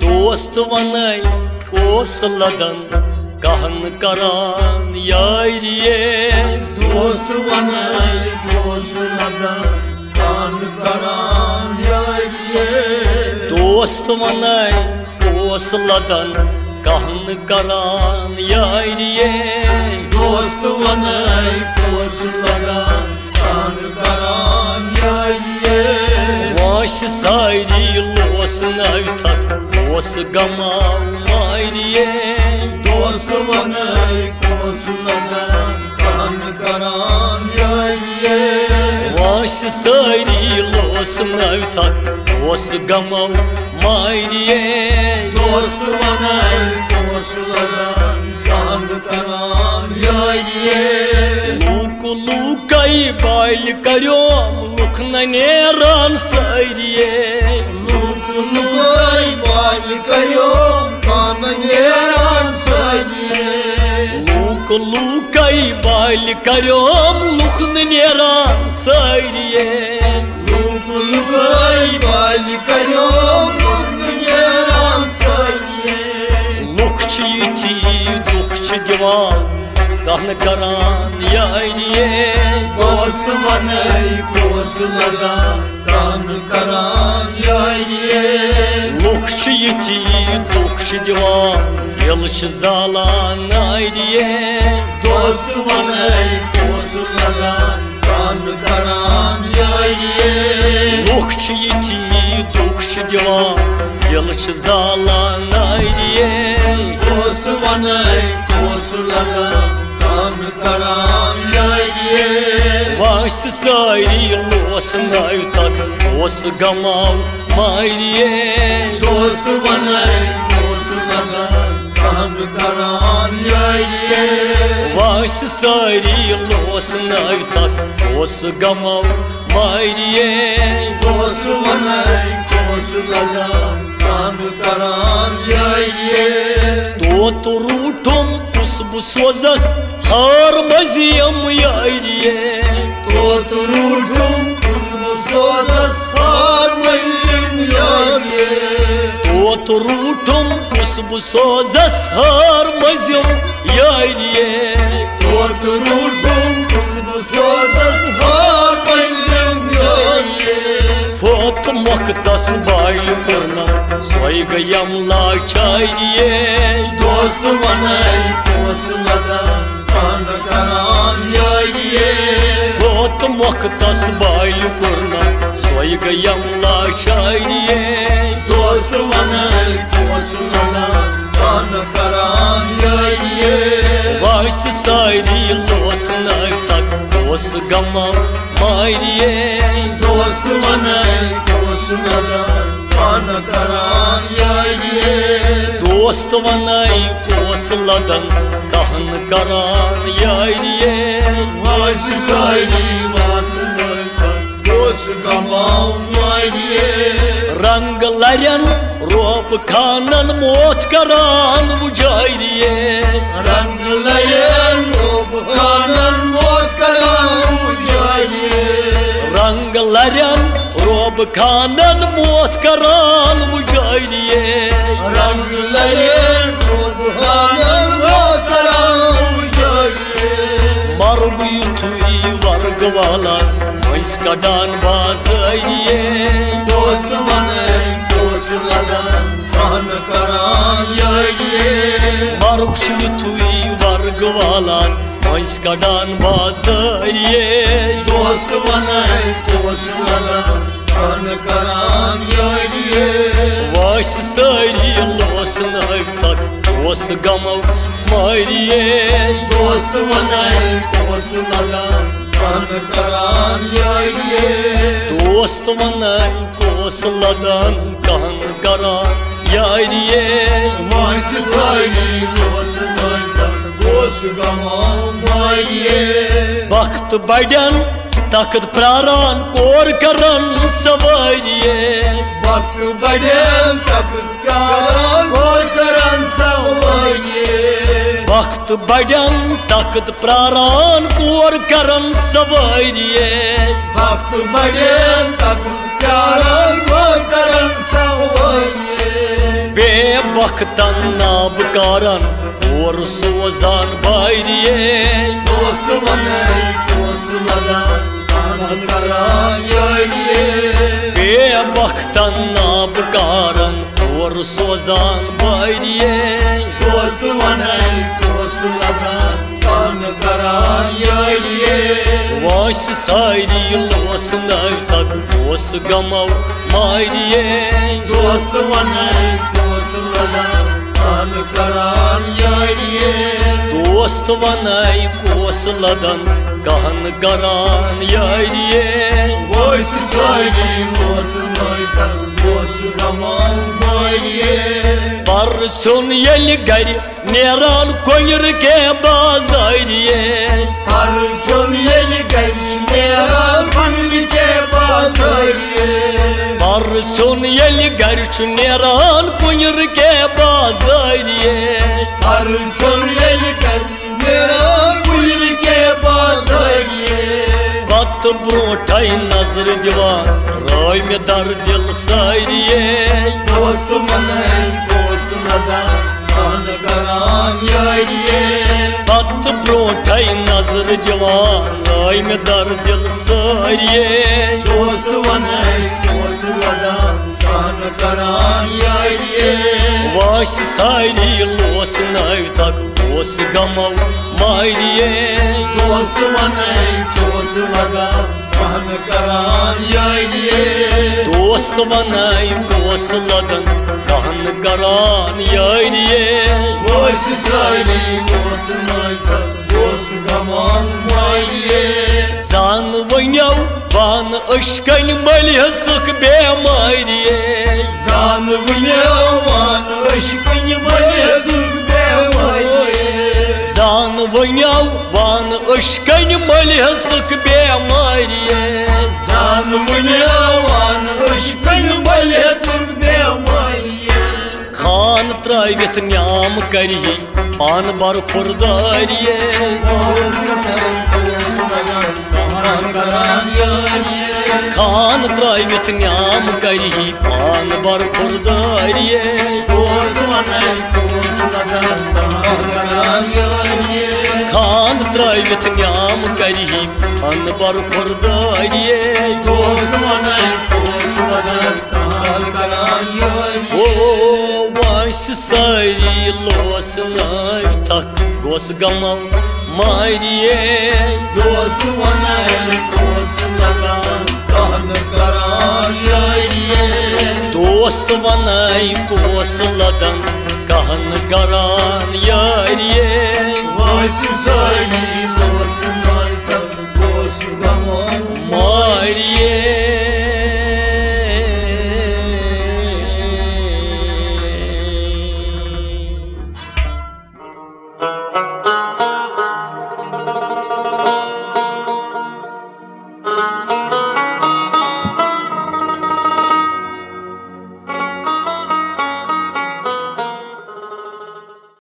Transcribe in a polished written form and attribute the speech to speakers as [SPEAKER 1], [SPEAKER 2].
[SPEAKER 1] दोस्त वनै कोस लदन कहन करान यारिये
[SPEAKER 2] दोस्त वनै कोस लदन कहन करान यारिये
[SPEAKER 1] दोस्त वनै कोस लदन कहन करान यारिये
[SPEAKER 2] दोस्त वनै कोस लदन कहन करान यारिये
[SPEAKER 1] वाश सारी लोस नवथक कोस गमाव मारिये
[SPEAKER 2] दोस्त वनै कोस लदन कहन करान यारिये
[SPEAKER 1] वाश सारी लोस नवथक कोस गमाव मारिये
[SPEAKER 2] दोस्त वनै कोस लदन कहन करान यारिये
[SPEAKER 1] लूक लूकै बाल कर्योम लुख न नेरान सारिये
[SPEAKER 2] लूक लूकै बाल कर्योम कान नेरान सारिये
[SPEAKER 1] लूक लूकै बाल कर्योम लुख न नेरान सारिये
[SPEAKER 2] लूक लूकै बाल कर्योम लुख नेरान सारिये
[SPEAKER 1] लुख छ यथी दुख छ दिवान कहन करान यारिये
[SPEAKER 2] दोस्त वनै कोस लदन कहन करान यारिये
[SPEAKER 1] लुख छ यथी दुख छ दिवान दिल छ जालान नारिये
[SPEAKER 2] दोस्त वनै कोस लदन कहन करान यारिये
[SPEAKER 1] लुख छ यथी दुख छ दिवान दिल छ जालान नारिये
[SPEAKER 2] दोस्त वनै कोस लदन कहन करान यारिये
[SPEAKER 1] वाश सारी लोस नवथक कोस गमाव मारिये
[SPEAKER 2] दोस्त वनै कोस लदन कहन करान यारिये
[SPEAKER 1] वाश सारी लोस नवथक कोस गमाव मारिये
[SPEAKER 2] दोस्त वनै कोस लदन कहन करान यारिये
[SPEAKER 1] तोत रूठुम कुसब सोजस हार मजियम यारिये
[SPEAKER 2] तोत रूठुम कुसब सोजस हार मजियम यारिये
[SPEAKER 1] तोत रूठुम कुसब सोजस हार मजियम यारिये
[SPEAKER 2] तोत रूठुम कुसब सोजस हार मजियम यारिये
[SPEAKER 1] फोत मखदस बाइल करना सोई गयम लाचारिये
[SPEAKER 2] दोस्त वनै कोस लदन कहन करान यारिये
[SPEAKER 1] फोत मखदस बाइल करना सोई गयम लाचारिये
[SPEAKER 2] दोस्त वनै कोस लदन कहन करान यारिये
[SPEAKER 1] वाश सारी लोस नवथक कोस गमाव मारिये
[SPEAKER 2] दोस्त वनै कोस लदन कहन करान यारिये
[SPEAKER 1] दोस्त वनै कोस लदन कहन करान यारिये
[SPEAKER 2] वाश सारी वास नवथक कोस गमाव मारिये
[SPEAKER 1] रंग लरन रोब खानन मोत करान बुझारिये
[SPEAKER 2] रंग लयन रोब खानन मोत करान बुझारिये
[SPEAKER 1] रंग लरन रोब खानन मोत करान बुझारिये
[SPEAKER 2] रंग लयन रोब खानन मोत करान बुझारिये
[SPEAKER 1] मर्ग युथुई वर्ग वाला मैस कडान बाजारिये
[SPEAKER 2] दोस्त वनै कोस लदन कहन करान यारिये
[SPEAKER 1] मर्ग छ युथुई वर्ग वाला मैस कडान बाजारिये
[SPEAKER 2] दोस्त वनै कोस लदन कहन करान यारिये
[SPEAKER 1] वाश सारी लोस नवथक दोस गमो मारिए
[SPEAKER 2] दोस्त वनाए दोस लगा कान करान यारिए
[SPEAKER 1] दोस्त वनाए कोस लदन कान करान यारिए
[SPEAKER 2] वांस सारी दोस नोता दोस गमो मारिए
[SPEAKER 1] वक्त बड़न तख्त प्रारान कोर करन सवारिए
[SPEAKER 2] वक्त बड़न तख्त प्रारान कोर करन सवारिए
[SPEAKER 1] वक्त बड़न तख्त प्रारान कोर करन सवारिए
[SPEAKER 2] वक्त बड़न तख्त प्रारान कोर करन सवारिए
[SPEAKER 1] बे वक्तन नाबकारन और सोजान बारिए
[SPEAKER 2] दोस्त बनाई दोस्त लगा कान करान यारिए
[SPEAKER 1] बे वक्तन नाबकारन और सोजान बारिए
[SPEAKER 2] दोस्त बनाई दोस्त लगा कान करान यारिए
[SPEAKER 1] वास सारी लोस नई तक दोस गमो मारिए
[SPEAKER 2] दोस्त बनाई दोस्त लगा कान करान यारिए
[SPEAKER 1] दोस्त वनाई कोस लदन कहन गरान यारिए
[SPEAKER 2] वोस सारी लोस नई तक दोस्त गमो मारिए
[SPEAKER 1] पर सुन यल गर नेरान कोयर के बाजारिए
[SPEAKER 2] हर सुनियल गंज मेरा पंड के बाजारिए
[SPEAKER 1] पर सुन यल गर नेरान कोयर के बाजारिए
[SPEAKER 2] हर सुनियल गंज मेरा पंड के बाजारिए
[SPEAKER 1] बत ब्रोटाई नजर दिवान राय में दर दिल सारिए
[SPEAKER 2] दोस्त मनाई दोस्त लगा कान करान यारिए
[SPEAKER 1] बत ब्रोटाई नजर दिवान राय में दर दिल सारिए
[SPEAKER 2] दोस्त मनाई दोस्त लगा कान करान यारिए
[SPEAKER 1] वास सारी लोस नई तक दोस गमो मारिए
[SPEAKER 2] दोस्त मनाई दोस्त लगा कान करान यारिए
[SPEAKER 1] दोस्त वनाई कोस लदन कहन करान यारिए
[SPEAKER 2] वोस सारी दोस्त नोता दोस्त गमो मारिए
[SPEAKER 1] जान वन्यो बान अशकन मलिह सुख बेमारिए
[SPEAKER 2] जान वन्यवान अशकन मलिह सुख बेमारिए
[SPEAKER 1] जान वन्यो बान अशकन मलिह सुख बेमारिए
[SPEAKER 2] जान वन्यवान अशकन मलिह सुख बेमारिए
[SPEAKER 1] खान त्रावित न्याम करही पान बर खुरदारिए
[SPEAKER 2] दोस्त मनाई दोस्त लगा कान करान यारिए
[SPEAKER 1] खान त्रावित न्याम करही पान बर खुरदारिए
[SPEAKER 2] दोस्त मनाई दोस्त लगा कान करान यारिए
[SPEAKER 1] खान त्रावित न्याम करही पान बर खुरदारिए
[SPEAKER 2] दोस्त मनाई दोस्त लगा कान करान यारिए
[SPEAKER 1] ओ वास सारी लोस नई तक दोस गमो मारिए
[SPEAKER 2] दोस्त बनाए दोस्त लगा कान करान यारिए
[SPEAKER 1] दोस्त वनाई कोस लदन कहन गरान यारिए
[SPEAKER 2] वास सारी दोस्त नई तक दोस्त गमो
[SPEAKER 1] मारिए